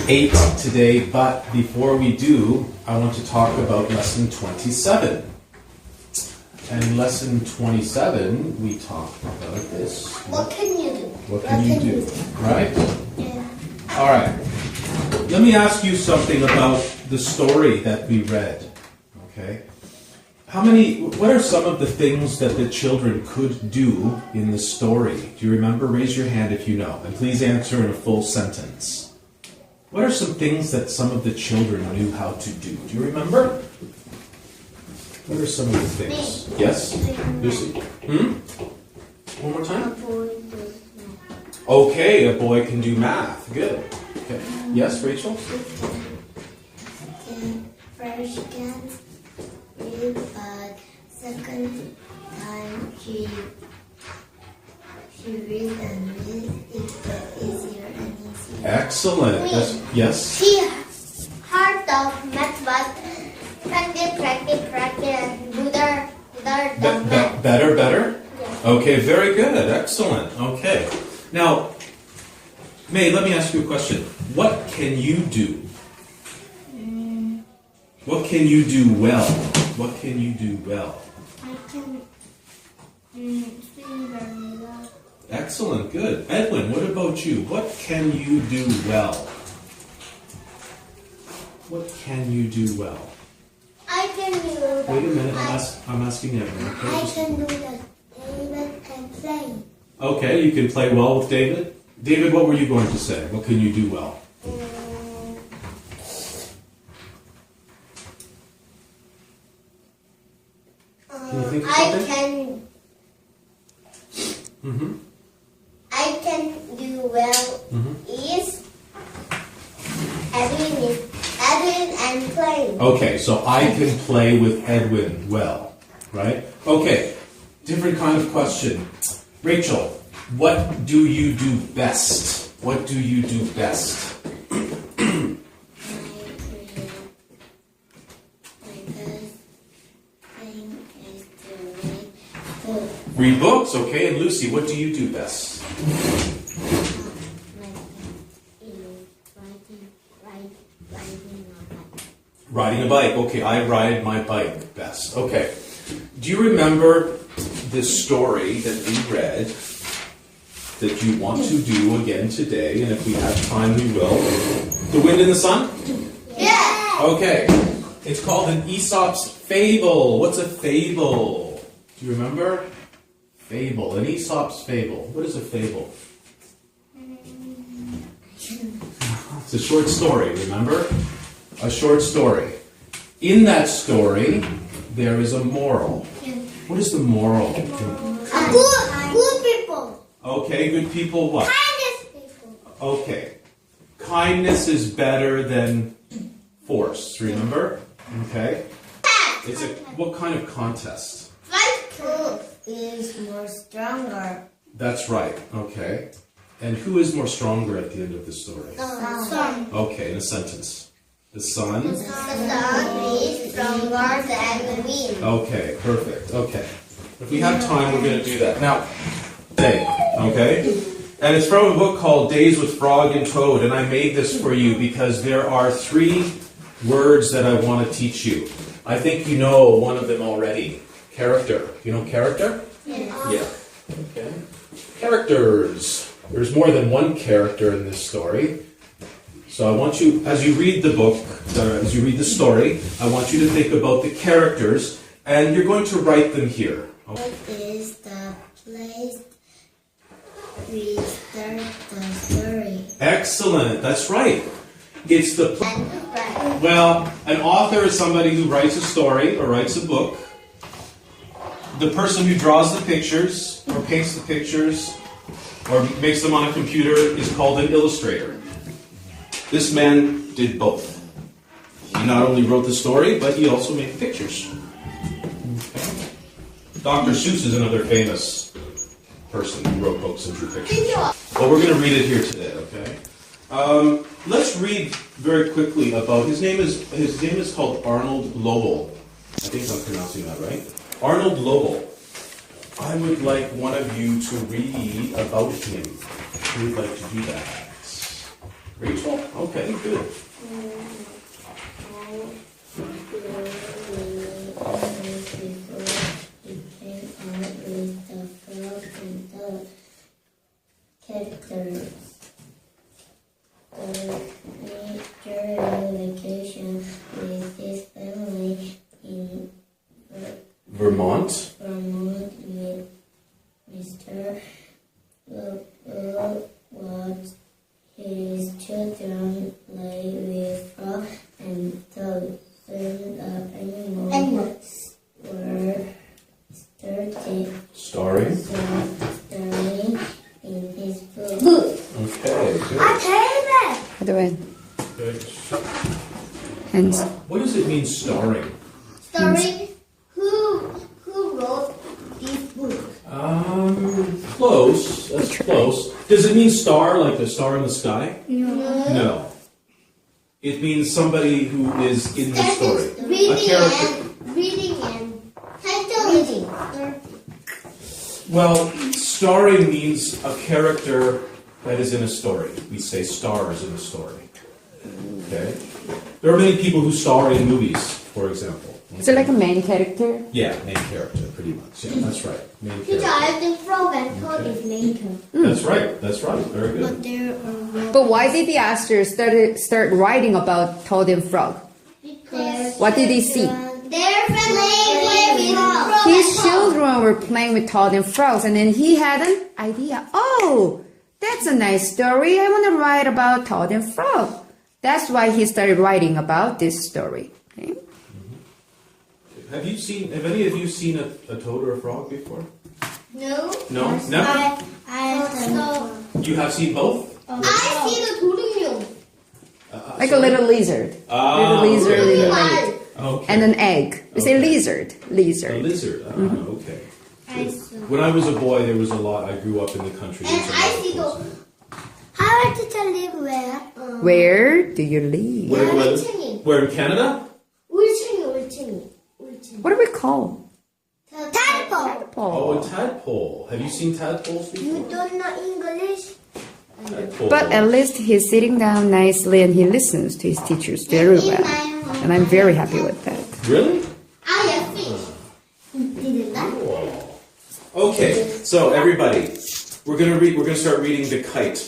8 today, but before we do, I want to talk about lesson 27. And in lesson 27, we talk about this. What can you do? What can you do? Right? Yeah. All right. Let me ask you something about the story that we read. Okay? What are some of the things that the children could do in the story? Do you remember? Raise your hand if you know. And please answer in a full sentence. What are some things that some of the children knew how to do? Do you remember? What are some of the things? Yes? Lucy? One more time? Okay, a boy can do math. Good. Okay. Yes, Rachel? First dance read, but second time she reads and reads it easier and easier. Excellent. Yes? She heard of math, but practice and do the math. Better? Yeah. Okay, very good. Excellent. Okay. Now, May, let me ask you a question. What can you do? What can you do well? What can you do well? I can sing very well. Excellent. Good. Edwin, what about you? What can you do well? What can you do well? I can do Wait a minute. I'm asking Edwin. Okay? I can do the David and play. Okay, you can play well with David. David, what were you going to say? What can you do well? Can you think of something? I can do well is Edwin and playing. Okay, so I can play with Edwin well, right? Okay, different kind of question. Rachel, what do you do best? What do you do best? Read books, okay. And Lucy, what do you do best? Riding a bike. Okay, I ride my bike best. Okay. Do you remember this story that we read that you want to do again today? And if we have time, we will. The Wind in the Sun? Yeah. Okay. It's called an Aesop's Fable. What's a fable? Do you remember? Fable. An Aesop's Fable. What is a fable? It's a short story, remember? A short story. In that story, there is a moral. What is the moral? Good people. Okay, good people what? Kindness people. Okay. Kindness is better than force, remember? Okay. What kind of contest? Who is more stronger? That's right, okay. And who is more stronger at the end of the story? The sun. Okay, in a sentence. The sun? The sun is stronger than the wind. Okay, perfect. Okay. If we have time, we're going to do that. Now, today, okay? And it's from a book called Days with Frog and Toad, and I made this for you because there are 3 words that I want to teach you. I think you know one of them already. Character. You know character? Yeah. Okay. Characters. There's more than one character in this story. So I want you, as you read the book, as you read the story, I want you to think about the characters, and you're going to write them here. What is the place we start the story? Excellent. That's right. It's the well, an author is somebody who writes a story or writes a book. The person who draws the pictures or paints the pictures or makes them on a computer is called an illustrator. This man did both. He not only wrote the story, but he also made the pictures. Okay. Dr. Seuss is another famous person who wrote books and drew pictures. Well, we're going to read it here today, okay? Let's read very quickly about his name is called Arnold Lobel. I think I'm pronouncing that right. Arnold Lobel. I would like one of you to read about him. Who would like to do that? Rachel? Okay, good. Characters. During vacation with his family in Vermont. with Mr. Watch his children play with frogs and dogs. Soon the animals were starring in his book. Okay, good. How do I? Good. Hands. What does it mean, starring? Story. Who wrote this book? Close. That's close. Does it mean star, like the star in the sky? No. It means somebody who is in the story. A character. Reading and title reading. Well, starring means a character that is in a story. We say stars in a story. Okay? There are many people who star in movies, for example. Is it like a main character? Yeah, main character, pretty much. Yeah, that's right. Main Teacher, character. I think frog and toad is later. That's right. That's right. Very good. But there are But why did the Astor start writing about Toad and Frog? because What did he see? they're playing with frogs. His children were playing with Toad and Frogs, and then he had an idea. Oh, that's a nice story. I want to write about Toad and Frog. That's why he started writing about this story. Okay? Have any of you seen a toad or a frog before? No. No? Never? I You have seen both? see the 도둑뇽. Like a little lizard. Ah, little lizard, okay. little rabbit. Okay. And an egg. We say Okay. lizard. A Lizard. lizard. Ah, okay. I saw. When I was a boy, there was a lot. I grew up in the country. And There was a I lot of see toads. How did teacher live where? Where do you live? Where in Canada? 울층이. What do we call? Tadpole. Oh, a Paul. tadpole. Have you seen tadpoles before? You don't know English? Tadpole. But at least he's sitting down nicely and he listens to his teachers very well. And I'm very happy with that. Really? I have fish. Didn't I? Okay, so everybody, we're gonna start reading The Kite.